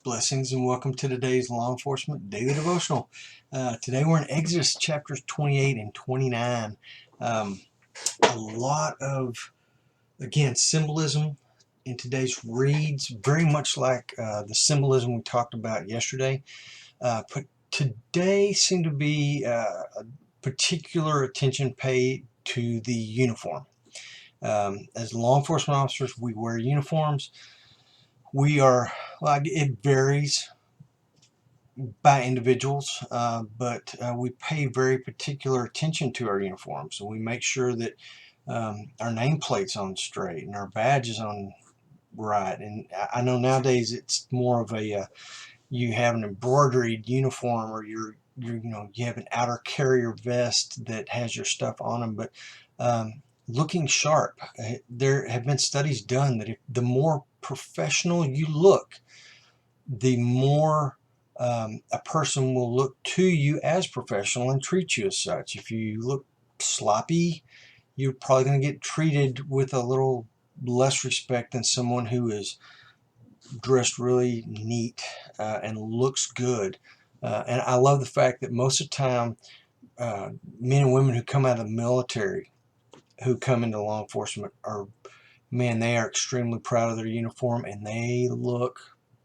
Blessings and welcome to today's Law Enforcement Daily Devotional. Today we're in Exodus chapters 28 and 29. A lot of, again, symbolism in today's reads, very much like the symbolism we talked about yesterday. But today seemed to be a particular attention paid to the uniform. As law enforcement officers, we wear uniforms. We are, well, it varies by individuals, but we pay very particular attention to our uniforms. So we make sure that our nameplate's on straight and our badge is on right. And I know nowadays it's more of a you have an embroidered uniform, or you have an outer carrier vest that has your stuff on them, but looking sharp. There have been studies done that if the more professional you look, the more a person will look to you as professional and treat you as such. If you look sloppy, you're probably going to get treated with a little less respect than someone who is dressed really neat and looks good. And I love the fact that most of the time, men and women who come out of the military, who come into law enforcement, they are extremely proud of their uniform and they look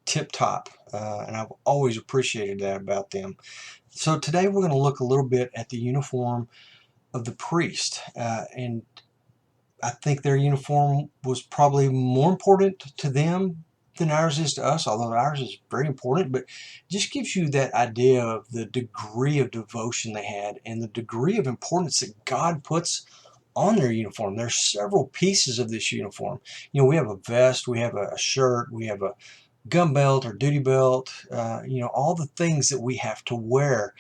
tip-top, and I've always appreciated that about them. So today we're going to look a little bit at the uniform of the priest, and I think their uniform was probably more important to them than ours is to us, although ours is very important, but just gives you that idea of the degree of devotion they had and the degree of importance that God puts on their uniform. There's several pieces of this uniform. We have a vest, we have a shirt, we have a gun belt or duty belt, all the things that we have to wear.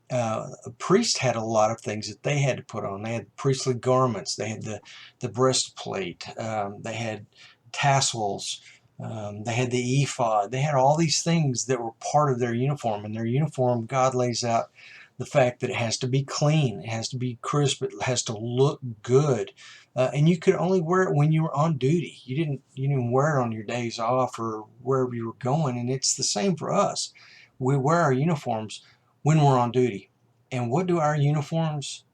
A priest had a lot of things that they had to put on. They had priestly garments, they had the breastplate, they had tassels, they had the ephod, they had all these things that were part of their uniform. And their uniform, God lays out the fact that it has to be clean, it has to be crisp, it has to look good. And you could only wear it when you were on duty. You didn't wear it on your days off or wherever you were going. And it's the same for us. We wear our uniforms when we're on duty. And what do our uniforms?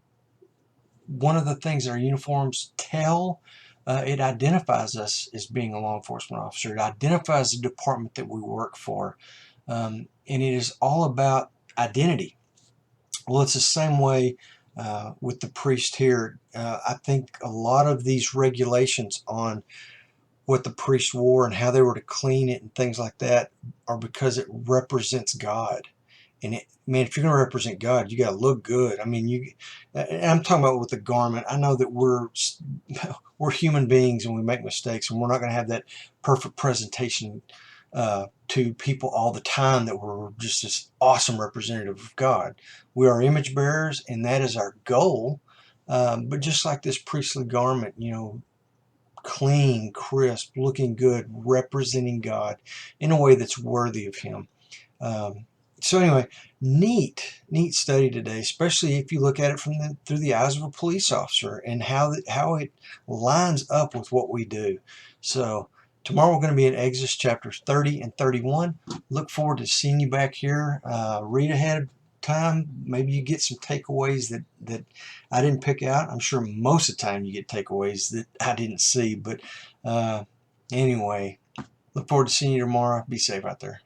One of the things our uniforms tell, it identifies us as being a law enforcement officer. It identifies the department that we work for, and it is all about identity. Well, it's the same way with the priest here. I think a lot of these regulations on what the priest wore and how they were to clean it and things like that are because it represents God. And if you're going to represent God, you got to look good. And I'm talking about with the garment. I know that we're human beings and we make mistakes, and we're not going to have that perfect presentation to people all the time that we're just this awesome representative of God. We are image bearers, and that is our goal. But just like this priestly garment, clean, crisp, looking good, representing God in a way that's worthy of Him. So anyway, neat study today, especially if you look at it through the eyes of a police officer and how it lines up with what we do. So tomorrow we're going to be in Exodus chapters 30 and 31. Look forward to seeing you back here. Read ahead of time. Maybe you get some takeaways that I didn't pick out. I'm sure most of the time you get takeaways that I didn't see. But anyway, look forward to seeing you tomorrow. Be safe out there.